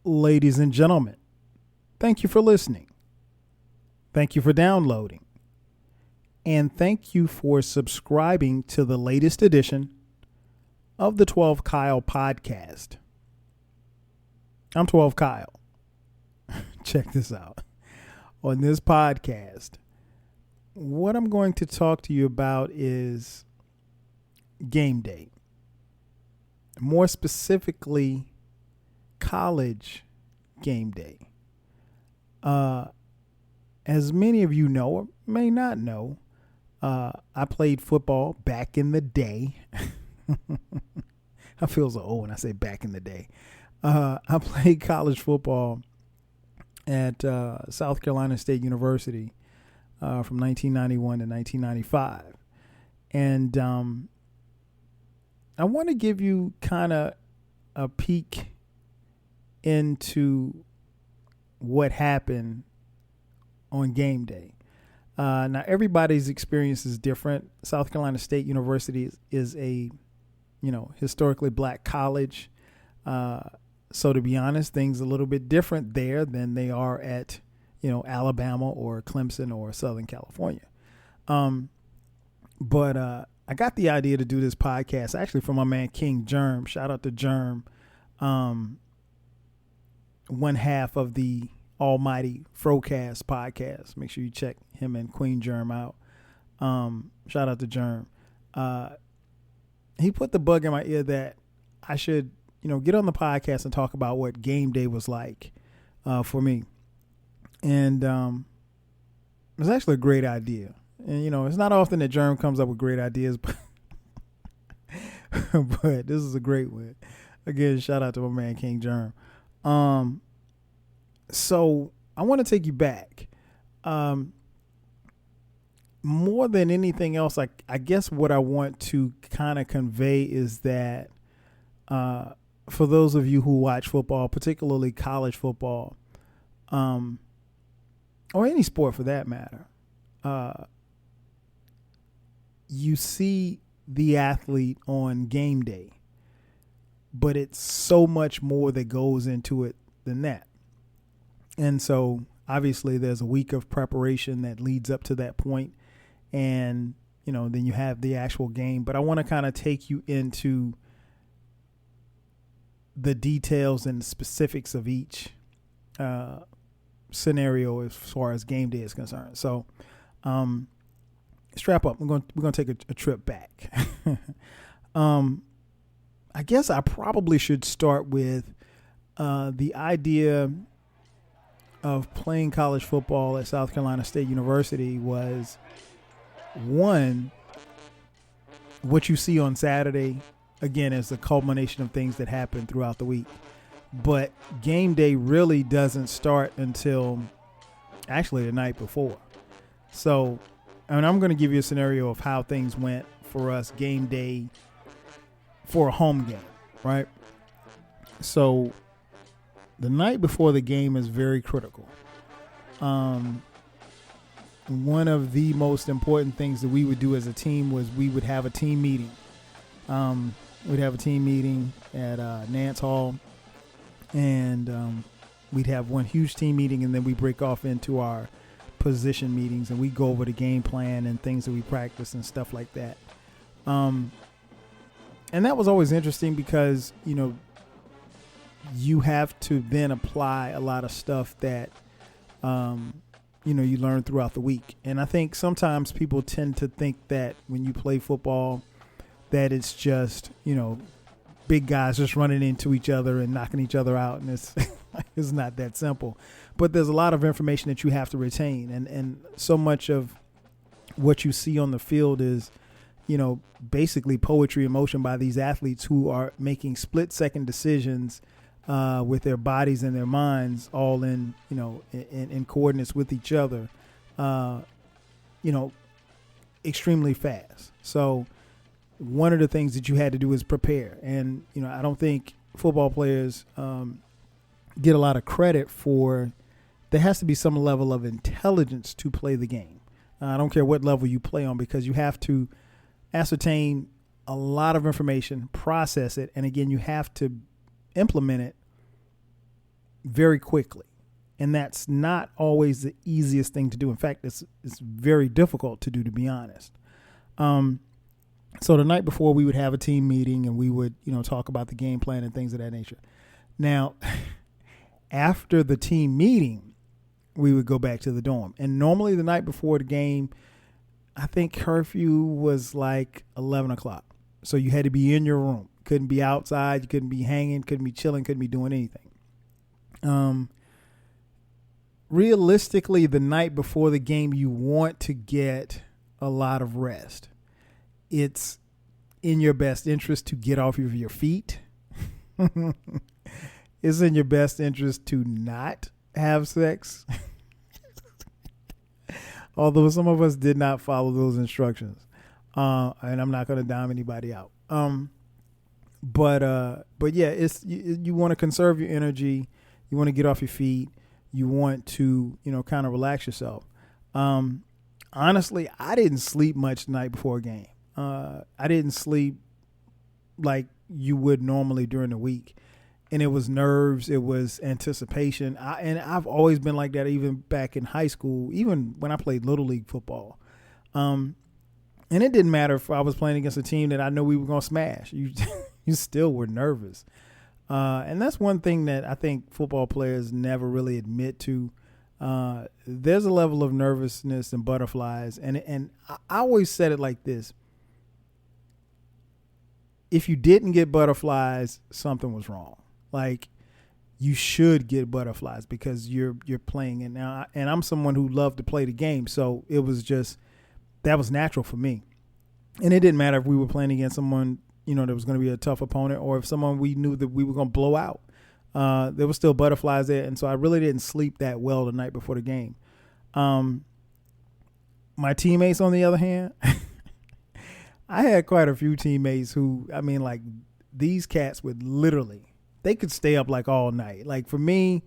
Ladies and gentlemen, thank you for listening. Thank you for downloading. And thank you for subscribing to the latest edition of the 12 Kyle podcast. I'm 12 Kyle. Check this out. On this podcast, what I'm going to talk to you about is game day. More specifically, college game day. As many of you know or may not know, I played football back in the day. I feel so old when I say back in the day. I played college football at South Carolina State University from 1991 to 1995. And I want to give you kind of a peek into what happened on game day. Now, everybody's experience is different. South Carolina State University is a, historically black college. So to be honest, things are a little bit different there than they are at, Alabama or Clemson or Southern California. But I got the idea to do this podcast actually from my man King Germ. Shout out to Germ. One half of the almighty Frocast podcast. Make sure you check him and Queen Germ out. Shout out to Germ. He put the bug in my ear that I should, get on the podcast and talk about what game day was like for me. And it was actually a great idea. And, it's not often that Germ comes up with great ideas, but, but this is a great one. Again, shout out to my man King Germ. So I want to take you back. More than anything else, I guess what I want to kind of convey is that for those of you who watch football, particularly college football, or any sport for that matter, you see the athlete on game day, but it's so much more that goes into it than that. And so obviously there's a week of preparation that leads up to that point. And, then you have the actual game. But I want to kind of take you into the details and the specifics of each scenario as far as game day is concerned. So strap up. We're going to take a trip back. I guess I probably should start with the idea of playing college football at South Carolina State University was, one, what you see on Saturday, again, is the culmination of things that happen throughout the week. But game day really doesn't start until actually the night before. So, I'm going to give you a scenario of how things went for us game day for a home game, right? So the night before the game is very critical. One of the most important things that we would do as a team was we would have a team meeting. We'd have a team meeting at Nance Hall, and we'd have one huge team meeting, and then we break off into our position meetings, and we go over the game plan and things that we practice and stuff like that. And that was always interesting because, you have to then apply a lot of stuff that, you learn throughout the week. And I think sometimes people tend to think that when you play football, that it's just, big guys just running into each other and knocking each other out. And it's not that simple. But there's a lot of information that you have to retain. And so much of what you see on the field is, basically poetry in motion by these athletes who are making split-second decisions with their bodies and their minds all in coordinates with each other, extremely fast. So one of the things that you had to do is prepare. And, I don't think football players get a lot of credit for, there has to be some level of intelligence to play the game. I don't care what level you play on, because you have to ascertain a lot of information, process it, and again, you have to implement it very quickly. And that's not always the easiest thing to do. In fact, it's very difficult to do, to be honest. So the night before, we would have a team meeting and we would, talk about the game plan and things of that nature. Now, after the team meeting, we would go back to the dorm. And normally the night before the game, I think curfew was like 11 o'clock. So you had to be in your room. Couldn't be outside. You couldn't be hanging. Couldn't be chilling. Couldn't be doing anything. Realistically, the night before the game, you want to get a lot of rest. It's in your best interest to get off of your feet. It's in your best interest to not have sex. Although some of us did not follow those instructions. And I'm not going to dime anybody out. But yeah, it's you want to conserve your energy. You want to get off your feet. You want to, kind of relax yourself. Honestly, I didn't sleep much the night before a game. I didn't sleep like you would normally during the week. And it was nerves. It was anticipation. And I've always been like that, even back in high school, even when I played Little League football. And it didn't matter if I was playing against a team that I know we were going to smash. You still were nervous. And that's one thing that I think football players never really admit to. There's a level of nervousness and butterflies. And I always said it like this. If you didn't get butterflies, something was wrong. Like, you should get butterflies because you're playing it now. And I'm someone who loved to play the game. So it was just, that was natural for me. And it didn't matter if we were playing against someone, that was going to be a tough opponent, or if someone we knew that we were going to blow out. There were still butterflies there. And so I really didn't sleep that well the night before the game. My teammates, on the other hand, I had quite a few teammates who, these cats would literally, they could stay up like all night. Like for me,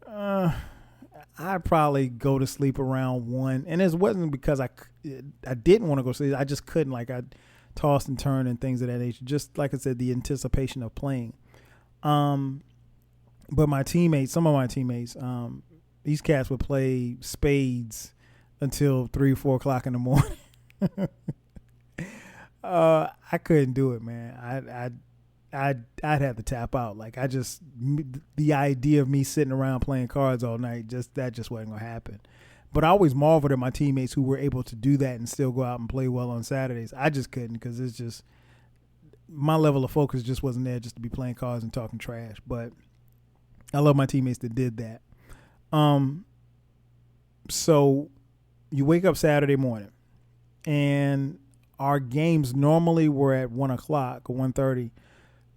I'd probably go to sleep around 1. And it wasn't because I didn't want to go to sleep. I just couldn't. Like, I tossed and turned and things of that nature. Just like I said, the anticipation of playing. But my teammates, some of my teammates, these cats would play spades until 3 or 4 o'clock in the morning. I couldn't do it, man. I'd have to tap out. Like, the idea of me sitting around playing cards all night, that just wasn't gonna happen. But I always marveled at my teammates who were able to do that and still go out and play well on Saturdays. I just couldn't, because it's just, my level of focus just wasn't there just to be playing cards and talking trash. But I love my teammates that did that. So you wake up Saturday morning, and our games normally were at 1 o'clock or 1:30.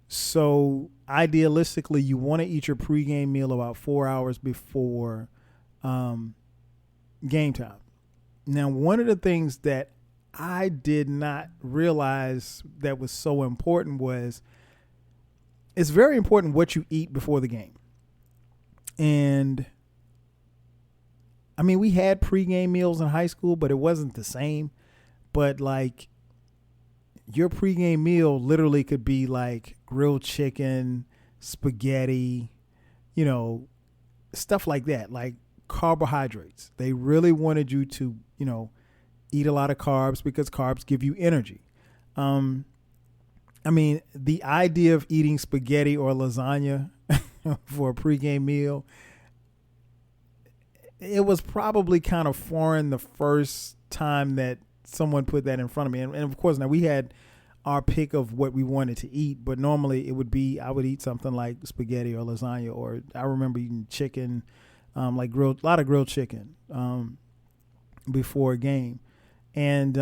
So idealistically, you want to eat your pregame meal about 4 hours before game time. Now, one of the things that I did not realize that was so important was, it's very important what you eat before the game. And we had pregame meals in high school, but it wasn't the same. But like, your pregame meal literally could be like grilled chicken, spaghetti, stuff like that, like carbohydrates. They really wanted you to, eat a lot of carbs because carbs give you energy. The idea of eating spaghetti or lasagna for a pregame meal, it was probably kind of foreign the first time that someone put that in front of me. And of course, now we had our pick of what we wanted to eat, but normally it would be, I would eat something like spaghetti or lasagna, or I remember eating chicken, a lot of grilled chicken, before a game. And,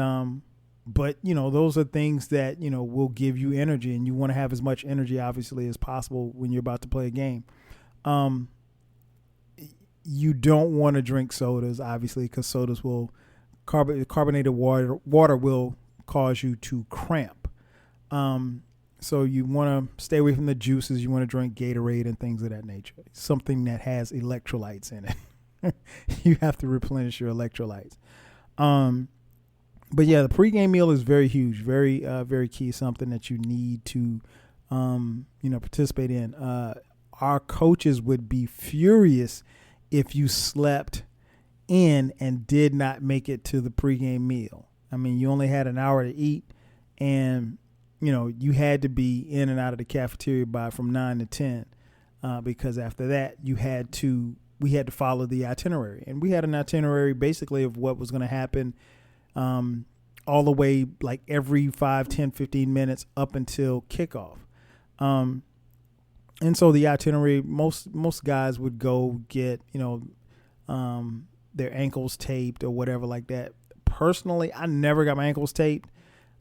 but those are things that, will give you energy, and you want to have as much energy obviously as possible when you're about to play a game. You don't want to drink sodas, obviously, because sodas will, carbonated water will cause you to cramp. So you want to stay away from the juices. You want to drink Gatorade and things of that nature. Something that has electrolytes in it. You have to replenish your electrolytes. But yeah, the pregame meal is very huge, very key. Something that you need to, participate in. our coaches would be furious if you slept in and did not make it to the pregame meal. I mean, you only had an hour to eat, and you had to be in and out of the cafeteria from 9 to 10, because after that we had to follow the itinerary, and we had an itinerary basically of what was going to happen, all the way like every 5, 10, 15 minutes up until kickoff. And so the itinerary, most guys would go get, their ankles taped or whatever like that. Personally, I never got my ankles taped,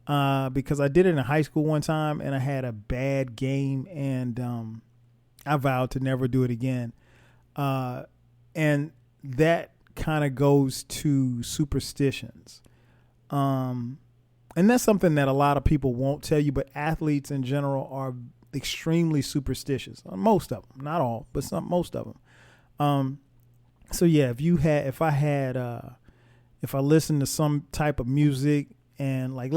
because I did it in high school one time and I had a bad game, and I vowed to never do it again. And that kind of goes to superstitions. And that's something that a lot of people won't tell you, but athletes in general are extremely superstitious. Most of them, not all, but most of them. So yeah, if I listened to some type of music and like,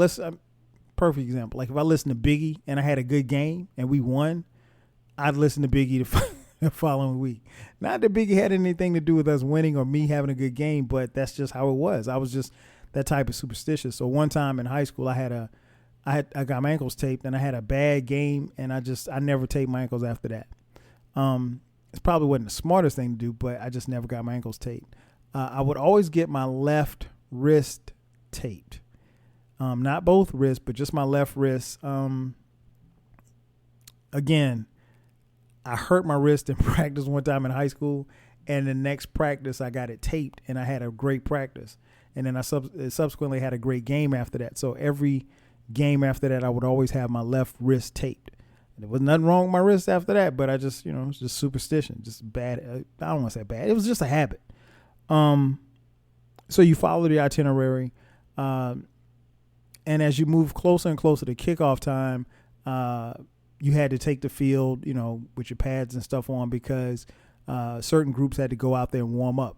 perfect example. Like if I listened to Biggie and I had a good game and we won, I'd listen to Biggie the following week. Not that Biggie had anything to do with us winning or me having a good game, but that's just how it was. I was just that type of superstitious. So one time in high school, I got my ankles taped and I had a bad game, and I never taped my ankles after that. It probably wasn't the smartest thing to do, but I just never got my ankles taped. I would always get my left wrist taped. Not both wrists, but just my left wrist. Again, I hurt my wrist in practice one time in high school, and the next practice I got it taped, and I had a great practice. And then I subsequently had a great game after that. So every game after that, I would always have my left wrist taped. And there was nothing wrong with my wrist after that, but I just, it was just superstition, just bad. I don't want to say bad. It was just a habit. So you follow the itinerary. And as you move closer and closer to kickoff time, you had to take the field, with your pads and stuff on, because certain groups had to go out there and warm up.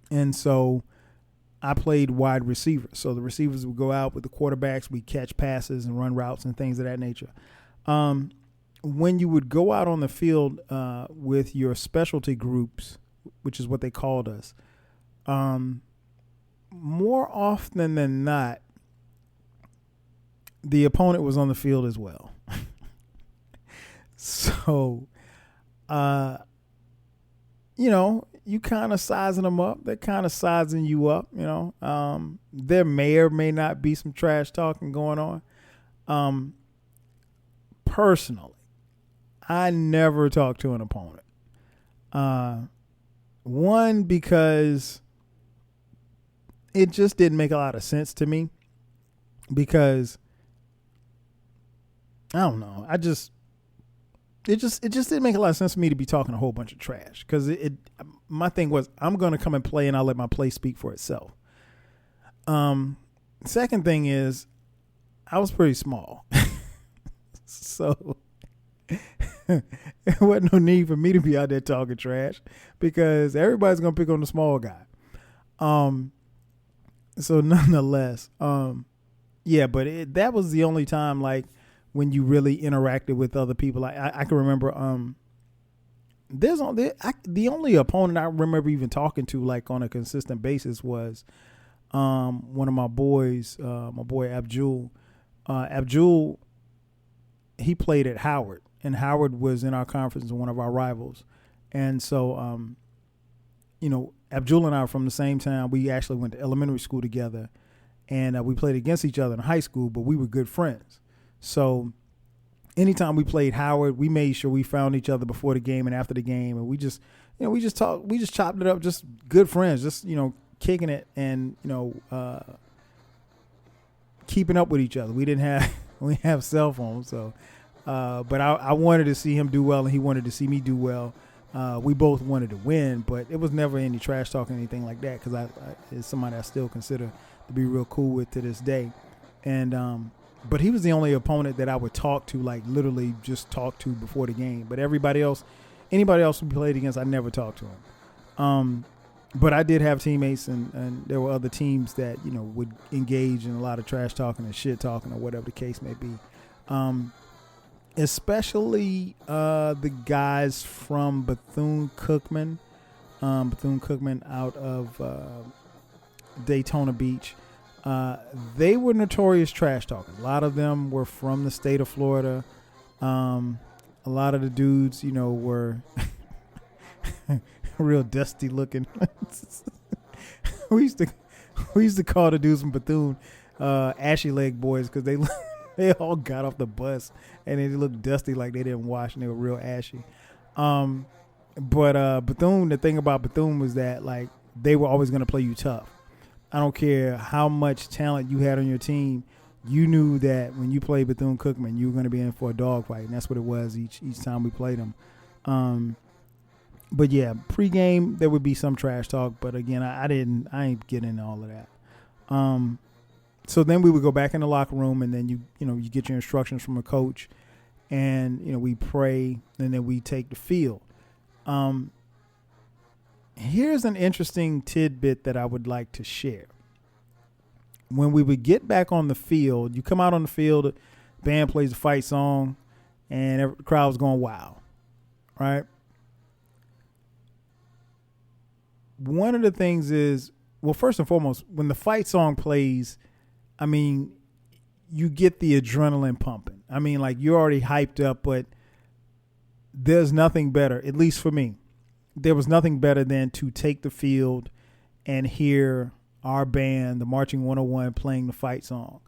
And so I played wide receiver. So the receivers would go out with the quarterbacks. We catch passes and run routes and things of that nature. When you would go out on the field with your specialty groups, which is what they called us, more often than not, the opponent was on the field as well. So, you kind of sizing them up. They're kind of sizing you up, There may or may not be some trash talking going on. Personally, I never talk to an opponent. One, because it just didn't make a lot of sense to me, because I don't know. It just didn't make a lot of sense for me to be talking a whole bunch of trash, because my thing was, I'm going to come and play and I'll let my play speak for itself. Second thing is, I was pretty small. So there wasn't no need for me to be out there talking trash, because everybody's going to pick on the small guy. So nonetheless, yeah, but that was the only time, like, when you really interacted with other people. I can remember, the only opponent I remember even talking to, like, on a consistent basis was one of my boys, my boy Abdul. Abdul, he played at Howard, and Howard was in our conference and one of our rivals. And so, Abdul and I are from the same town. We actually went to elementary school together, and we played against each other in high school, but we were good friends. So anytime we played Howard, we made sure we found each other before the game and after the game. And we just talked, we just chopped it up, just good friends, just, kicking it and, keeping up with each other. We didn't have cell phones. So, but I wanted to see him do well, and he wanted to see me do well. We both wanted to win, but it was never any trash talking, anything like that, because I is somebody I still consider to be real cool with to this day. And, but he was the only opponent that I would talk to, like literally just talk to before the game. But anybody else we played against, I never talked to him. But I did have teammates, and there were other teams that, would engage in a lot of trash talking and shit talking or whatever the case may be. especially the guys from Bethune-Cookman. Bethune-Cookman out of Daytona Beach. They were notorious trash talkers. A lot of them were from the state of Florida. A lot of the dudes, were real dusty looking. we used to call the dudes from Bethune ashy leg boys because they all got off the bus and they looked dusty, like they didn't wash, and they were real ashy. But Bethune, the thing about Bethune was that, like, they were always going to play you tough. I don't care how much talent you had on your team. You knew that when you played Bethune-Cookman, you were going to be in for a dogfight, and that's what it was each time we played them. But yeah, pregame there would be some trash talk, but again, I ain't getting into all of that. So then we would go back in the locker room, and then you get your instructions from a coach, and we pray, and then we take the field. Here's an interesting tidbit that I would like to share. When we would get back on the field, you come out on the field, the band plays the fight song, and the crowd was going wild, right? One of the things is, well, first and foremost, when the fight song plays, I mean, you get the adrenaline pumping. I mean, like, you're already hyped up, but there's nothing better, at least for me. There was nothing better than to take the field and hear our band, the Marching 101, playing the fight song.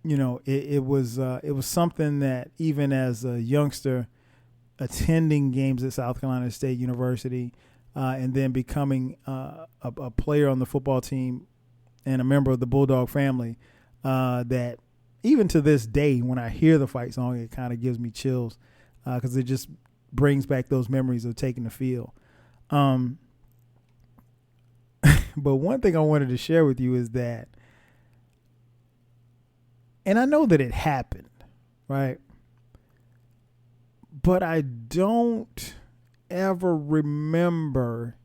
It was something that even as a youngster attending games at South Carolina State University and then becoming a player on the football team and a member of the Bulldog family, that even to this day, when I hear the fight song, it kind of gives me chills because it just brings back those memories of taking the field. But one thing I wanted to share with you is that, and I know that it happened, right? But I don't ever remember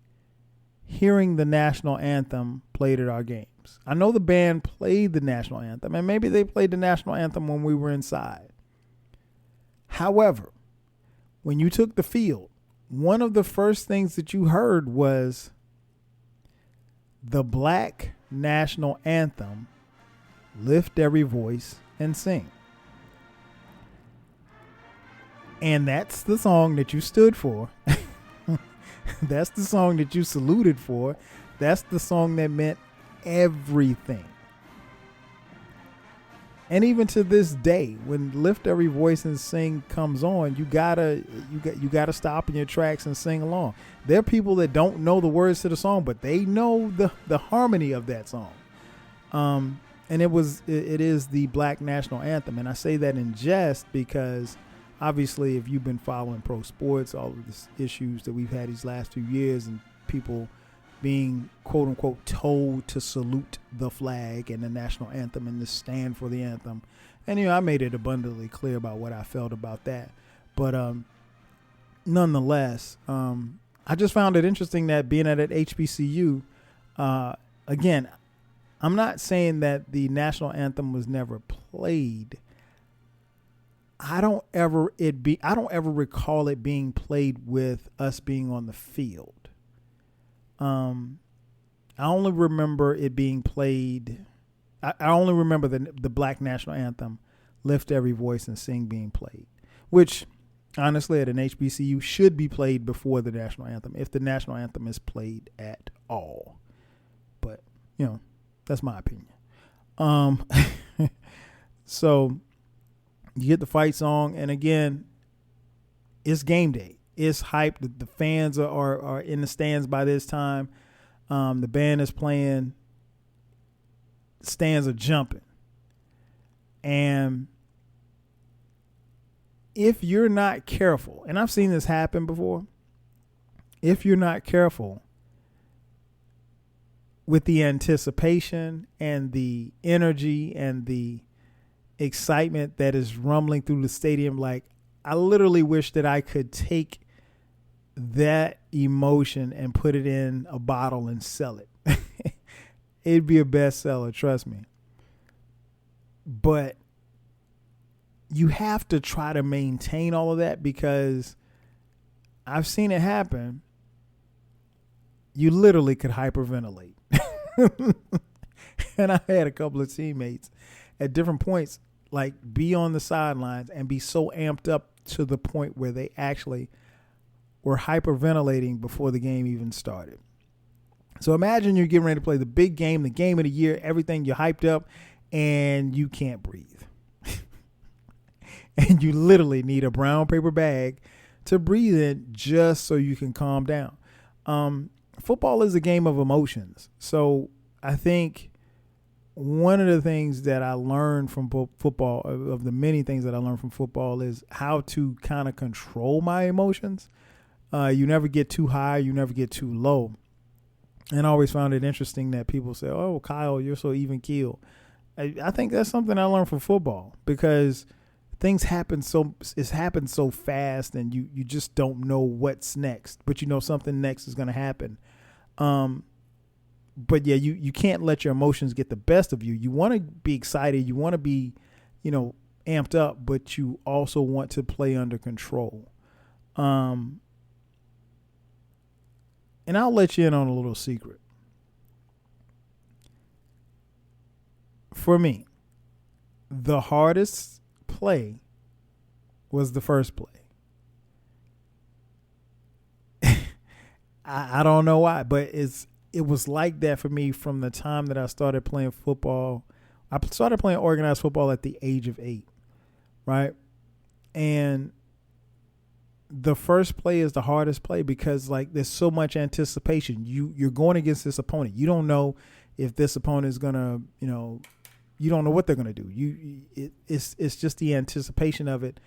hearing the national anthem played at our games. I know the band played the national anthem, and maybe they played the national anthem when we were inside. However, when you took the field, one of the first things that you heard was the Black national anthem, Lift Every Voice and Sing. And that's the song that you stood for. That's the song that you saluted for. That's the song that meant everything. And even to this day, when Lift Every Voice and Sing comes on, you gotta stop in your tracks and sing along. There are people that don't know the words to the song, but they know the harmony of that song. And it is the Black national anthem. And I say that in jest because obviously, if you've been following pro sports, all of the issues that we've had these last few years, and people being quote unquote told to salute the flag and the national anthem and to stand for the anthem. And, I made it abundantly clear about what I felt about that. But nonetheless, I just found it interesting that being at HBCU, again, I'm not saying that the national anthem was never played. I don't ever recall it being played with us being on the field. I only remember it being played. I only remember the Black national anthem, Lift Every Voice and Sing, being played, which honestly at an HBCU should be played before the national anthem, if the national anthem is played at all. But, that's my opinion. So you get the fight song, and again, it's game day. It's hype. The fans are in the stands by this time. The band is playing. Stands are jumping. And if you're not careful, and I've seen this happen before, if you're not careful with the anticipation and the energy and the excitement that is rumbling through the stadium, like, I literally wish that I could take that emotion and put it in a bottle and sell it. It'd be a bestseller, trust me. But you have to try to maintain all of that, because I've seen it happen. You literally could hyperventilate. And I had a couple of teammates at different points, like, be on the sidelines and be so amped up to the point where they actually were hyperventilating before the game even started. So imagine you're getting ready to play the big game, the game of the year, everything, you're hyped up, and you can't breathe. And you literally need a brown paper bag to breathe in just so you can calm down. Football is a game of emotions. So I think one of the things that I learned from football, of the many things that I learned from football, is how to kind of control my emotions. You never get too high, you never get too low. And I always found it interesting that people say, "Oh, Kyle, you're so even keel." I think that's something I learned from football, because things happen it's happened so fast, and you just don't know what's next, but you know something next is going to happen. But yeah, you can't let your emotions get the best of you. You want to be excited, you want to be, amped up, but you also want to play under control. And I'll let you in on a little secret. For me, the hardest play was the first play. I don't know why, but it was like that for me from the time that I started playing football. I started playing organized football at the age of 8, right? And the first play is the hardest play, because like there's so much anticipation. You're going against this opponent. You don't know if this opponent is gonna, you don't know what they're gonna do. It's just the anticipation of it,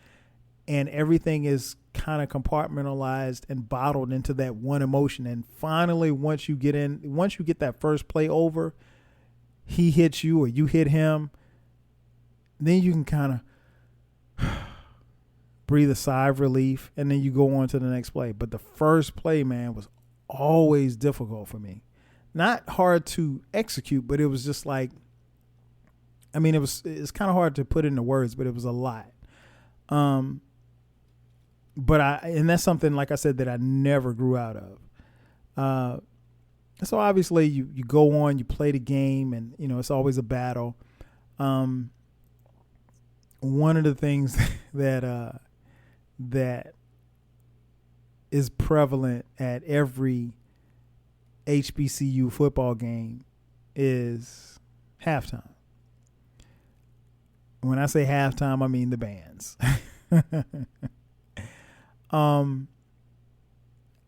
and everything is kind of compartmentalized and bottled into that one emotion. And finally, once you get that first play over, he hits you or you hit him, then you can kind of breathe a sigh of relief, and then you go on to the next play. But the first play, man, was always difficult for me. Not hard to execute, but it was just like, it's kind of hard to put into words, but it was a lot. But that's something, like I said, that I never grew out of. So obviously you go on, you play the game, and, it's always a battle. One of the things that is prevalent at every HBCU football game is halftime. When I say halftime, I mean the bands.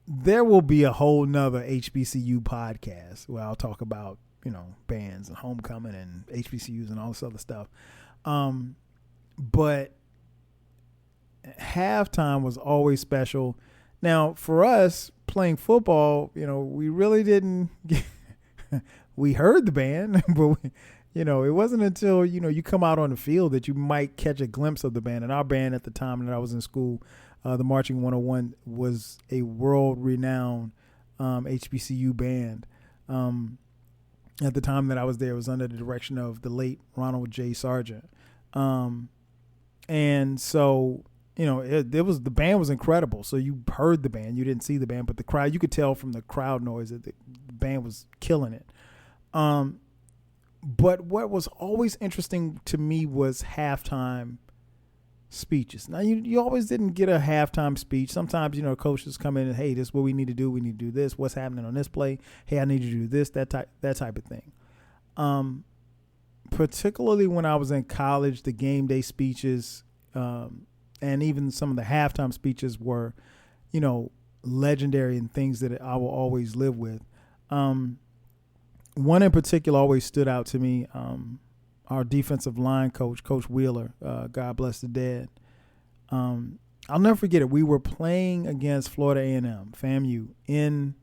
There will be a whole nother HBCU podcast where I'll talk about, bands and homecoming and HBCUs and all this other stuff. But halftime was always special. Now, for us playing football, we really didn't we heard the band, but it wasn't until, you come out on the field that you might catch a glimpse of the band. And our band at the time that I was in school, the Marching 101, was a world-renowned HBCU band. At the time that I was there, it was under the direction of the late Ronald J. Sargent. And so, the band was incredible. So you heard the band, you didn't see the band, but the crowd, you could tell from the crowd noise that the band was killing it. But what was always interesting to me was halftime speeches. Now, you always didn't get a halftime speech. Sometimes, coaches come in and, hey, this is what we need to do. We need to do this. What's happening on this play? Hey, I need you to do this, that type of thing. Particularly when I was in college, the game day speeches, and even some of the halftime speeches were, legendary and things that I will always live with. One in particular always stood out to me. Our defensive line coach, Coach Wheeler, God bless the dead. I'll never forget it. We were playing against Florida A&M, FAMU.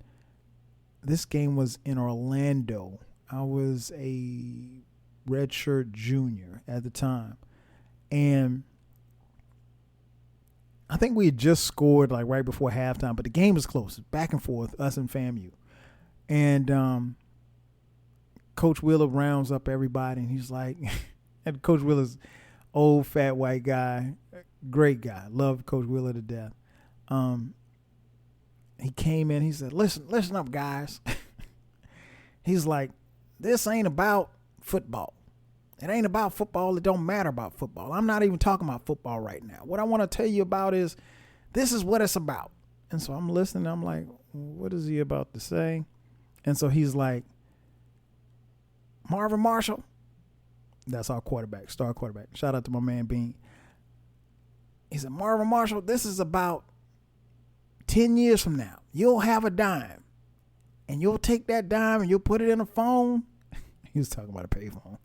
This game was in Orlando. I was a redshirt junior at the time. And I think we had just scored like right before halftime, but the game was close, back and forth, us and FAMU. And Coach Wheeler rounds up everybody, and he's like, and Coach Wheeler's old fat white guy, great guy. Love Coach Wheeler to death. He came in. He said, "Listen up, guys." He's like, "This ain't about football. It ain't about football. It don't matter about football. I'm not even talking about football right now. What I want to tell you about is this is what it's about." And so I'm listening. I'm like, what is he about to say? And so he's like, "Marvin Marshall," that's our quarterback, star quarterback. Shout out to my man Bean. He said, "Marvin Marshall, this is about 10 years from now. You'll have a dime, and you'll take that dime and you'll put it in a phone." He was talking about a payphone.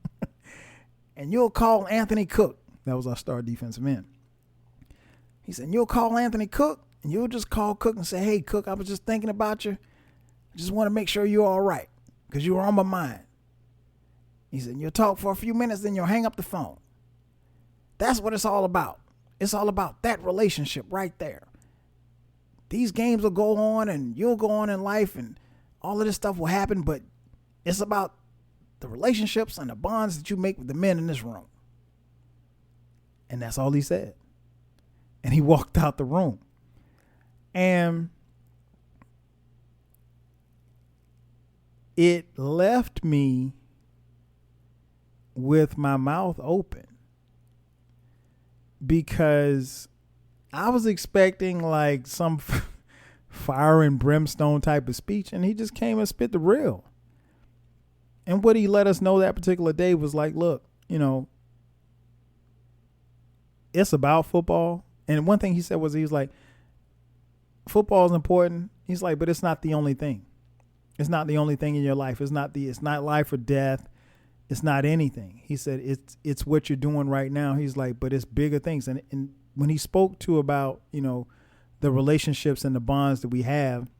"And you'll call Anthony Cook." That was our star defensive end. He said, "You'll call Anthony Cook, and you'll just call Cook and say, 'Hey, Cook, I was just thinking about you. I just want to make sure you're all right because you were on my mind.' He said, you'll talk for a few minutes, then you'll hang up the phone. That's what it's all about. It's all about that relationship right there. These games will go on and you'll go on in life and all of this stuff will happen, but it's about the relationships and the bonds that you make with the men in this room." And that's all he said. And he walked out the room. And it left me with my mouth open because I was expecting like some fire and brimstone type of speech, and he just came and spit the real. And what he let us know that particular day was like, look, it's about football. And one thing he said was, he was like, football is important. He's like, but it's not the only thing. It's not the only thing in your life. It's not life or death. It's not anything. He said, it's what you're doing right now. He's like, but it's bigger things. And when he spoke to about, the relationships and the bonds that we have,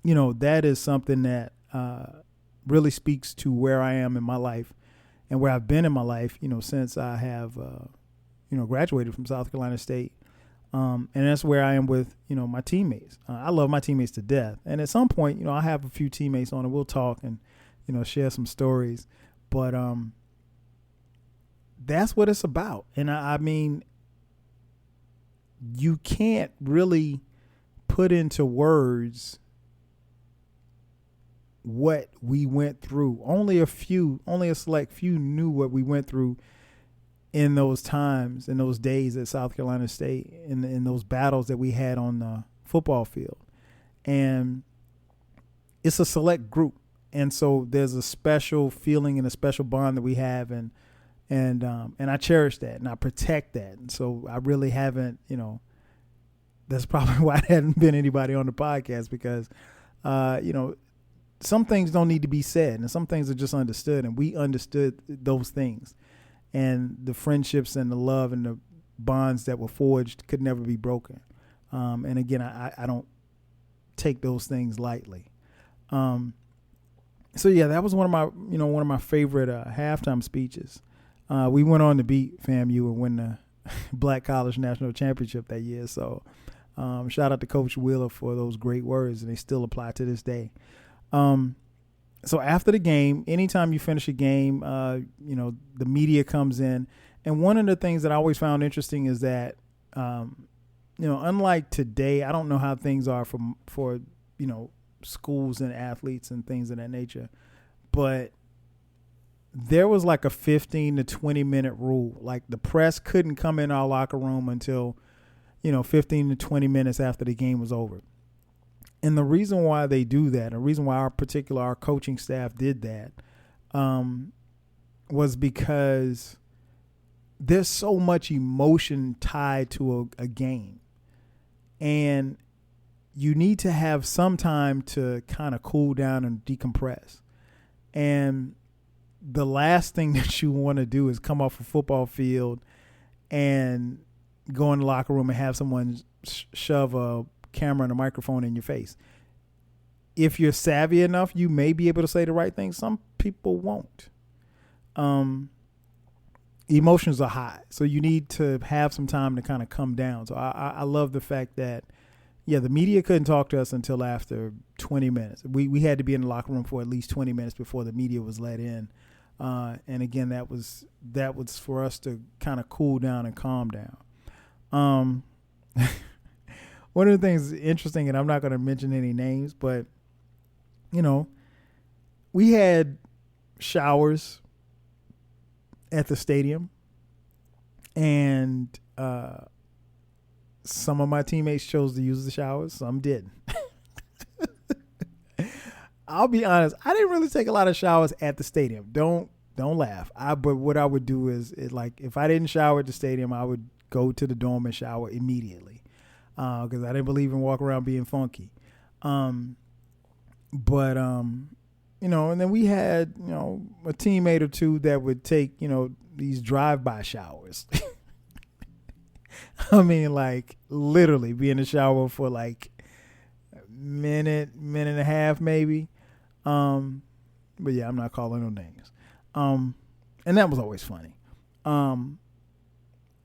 that is something that really speaks to where I am in my life and where I've been in my life, since I have, graduated from South Carolina State. And that's where I am with, my teammates. I love my teammates to death. And at some point, I have a few teammates on and we'll talk and, share some stories. But that's what it's about. And I mean, you can't really put into words what we went through. Only a select few knew what we went through in those times, in those days at South Carolina State, in those battles that we had on the football field. And it's a select group. And so there's a special feeling and a special bond that we have. And I cherish that and I protect that. And so I really haven't, that's probably why there hadn't been anybody on the podcast because, some things don't need to be said and some things are just understood. And we understood those things. And the friendships and the love and the bonds that were forged could never be broken. And again, I don't take those things lightly. So yeah, that was one of my favorite halftime speeches. We went on to beat FAMU and win the Black College National Championship that year. So shout out to Coach Wheeler for those great words, and they still apply to this day. So after the game, anytime you finish a game, the media comes in. And one of the things that I always found interesting is that, unlike today, I don't know how things are for schools and athletes and things of that nature, but there was like a 15 to 20 minute rule. Like the press couldn't come in our locker room until, 15 to 20 minutes after the game was over. And the reason why they do that, the reason why our coaching staff did that, was because there's so much emotion tied to a game. And you need to have some time to kind of cool down and decompress. And the last thing that you want to do is come off a football field and go in the locker room and have someone shove a camera and a microphone in your face. If you're savvy enough, you may be able to say the right thing. Some people won't. Emotions are high, so you need to have some time to kind of come down. So I love the fact that, the media couldn't talk to us until after 20 minutes. We had to be in the locker room for at least 20 minutes before the media was let in. And again, that was for us to kind of cool down and calm down. Um, one of the things interesting, and I'm not going to mention any names, but we had showers at the stadium, and some of my teammates chose to use the showers, some didn't. I'll be honest, I didn't really take a lot of showers at the stadium. Don't laugh. But what I would do is, like, if I didn't shower at the stadium, I would go to the dorm and shower immediately, because I didn't believe in walking around being funky. And then we had, a teammate or two that would take, these drive-by showers. I mean, like, literally be in the shower for like a minute and a half maybe. But yeah, I'm not calling no names. And that was always funny.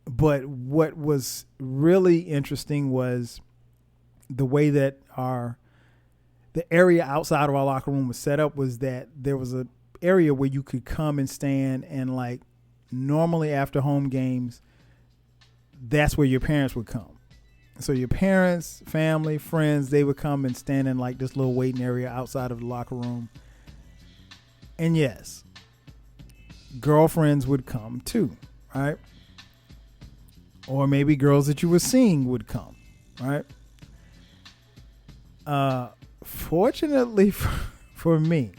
But what was really interesting was the way that the area outside of our locker room was set up, was that there was a area where you could come and stand, and like normally after home games, that's where your parents would come. So your parents, family, friends, they would come and stand in like this little waiting area outside of the locker room. And yes, girlfriends would come too, right? Or maybe girls that you were seeing would come, right? Fortunately for me,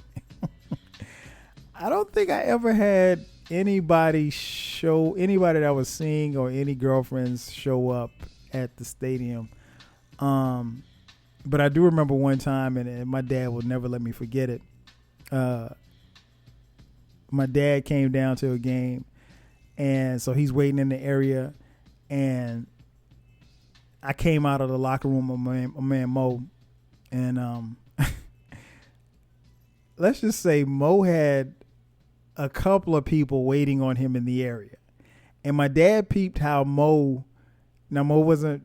I don't think I ever had anybody that I was seeing, or any girlfriends show up at the stadium. But I do remember one time, and my dad will never let me forget it. My dad came down to a game, and so he's waiting in the area, and I came out of the locker room with my man Mo, and let's just say Mo had a couple of people waiting on him in the area, and my dad peeped how Mo. Now Mo wasn't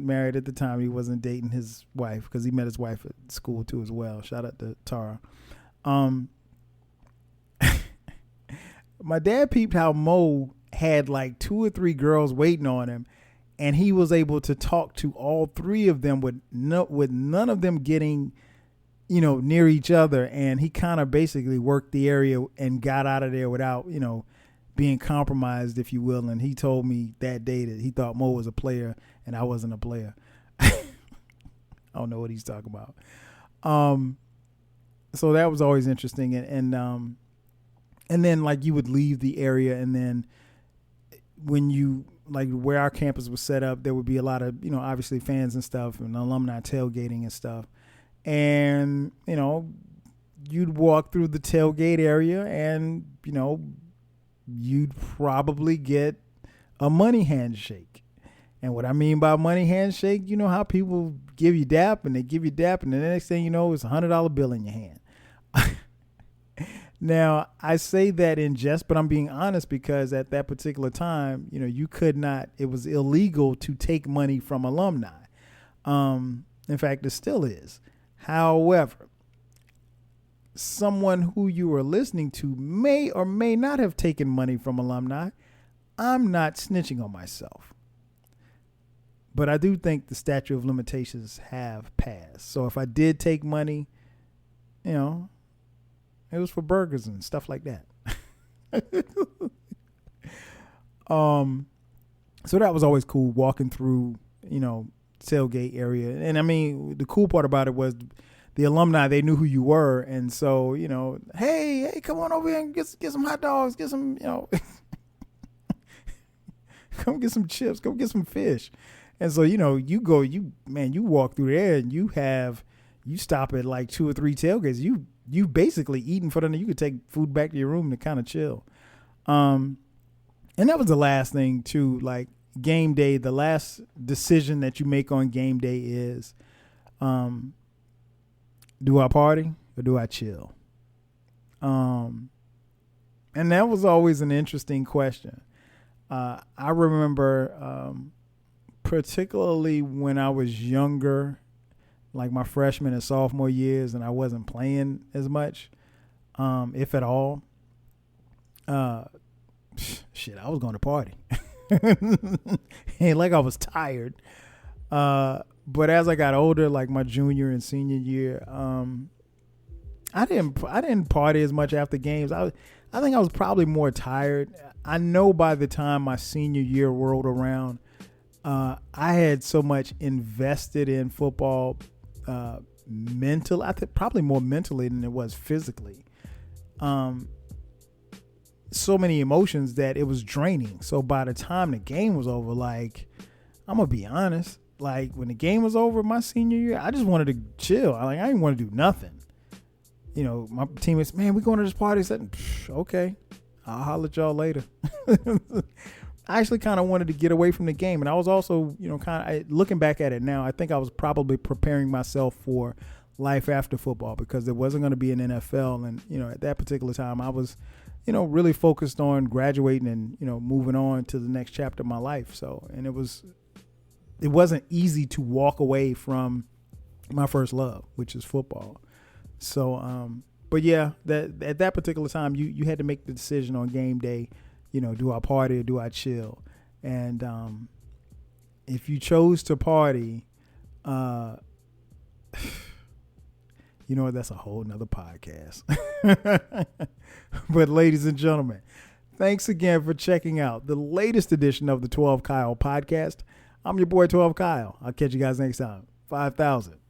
married at the time. He wasn't dating his wife, because he met his wife at school too as well. Shout out to Tara. My dad peeped how Mo had like 2 or 3 girls waiting on him, and he was able to talk to all 3 of them with none of them getting, near each other. And he kind of basically worked the area and got out of there without, being compromised, if you will. And he told me that day that he thought Mo was a player and I wasn't a player. I don't know what he's talking about. So that was always interesting. And then like you would leave the area, and then when you, like where our campus was set up, there would be a lot of, obviously fans and stuff, and alumni tailgating and stuff. And, you'd walk through the tailgate area, and, you'd probably get a money handshake. And what I mean by money handshake, you know how people give you dap, and they give you dap, and the next thing you know, it's $100 bill in your hand. Now, I say that in jest, but I'm being honest, because at that particular time, you could not, it was illegal to take money from alumni. In fact, it still is. However, someone who you were listening to may or may not have taken money from alumni. I'm not snitching on myself, but I do think the statute of limitations have passed. So if I did take money, it was for burgers and stuff like that. So that was always cool, walking through, tailgate area. And I mean, the cool part about it was the alumni, they knew who you were. And so, hey, come on over here and get some hot dogs, get some, come get some chips, go get some fish. And so, you walk through there, and you stop at like 2 or 3 tailgates. You basically eating for the night. You could take food back to your room to kind of chill. And that was the last thing too, like game day. The last decision that you make on game day is, do I party or do I chill? And that was always an interesting question. I remember, particularly when I was younger, like my freshman and sophomore years, and I wasn't playing as much, if at all. Uh, shit, I was going to party. Ain't like I was tired. But as I got older, like my junior and senior year, I didn't party as much after games. I think I was probably more tired. I know by the time my senior year rolled around, I had so much invested in football, mental. I think probably more mentally than it was physically. So many emotions that it was draining. So by the time the game was over, like, I'm gonna be honest, like when the game was over my senior year, I just wanted to chill. I didn't want to do nothing. You know, my teammates, man, we going to this party. I said, okay, I'll holler at y'all later. I actually kind of wanted to get away from the game. And I was also, you know, looking back at it now, I think I was probably preparing myself for life after football because there wasn't going to be an NFL. And, you know, at that particular time, I was, you know, really focused on graduating and, you know, moving on to the next chapter of my life. So, and it wasn't easy to walk away from my first love, which is football. So, but yeah, that at that particular time, you had to make the decision on game day, you know, do I party or do I chill? And if you chose to party, you know what, that's a whole nother podcast. But ladies and gentlemen, thanks again for checking out the latest edition of the 12 Kyle podcast. I'm your boy 12 Kyle. I'll catch you guys next time. 5,000.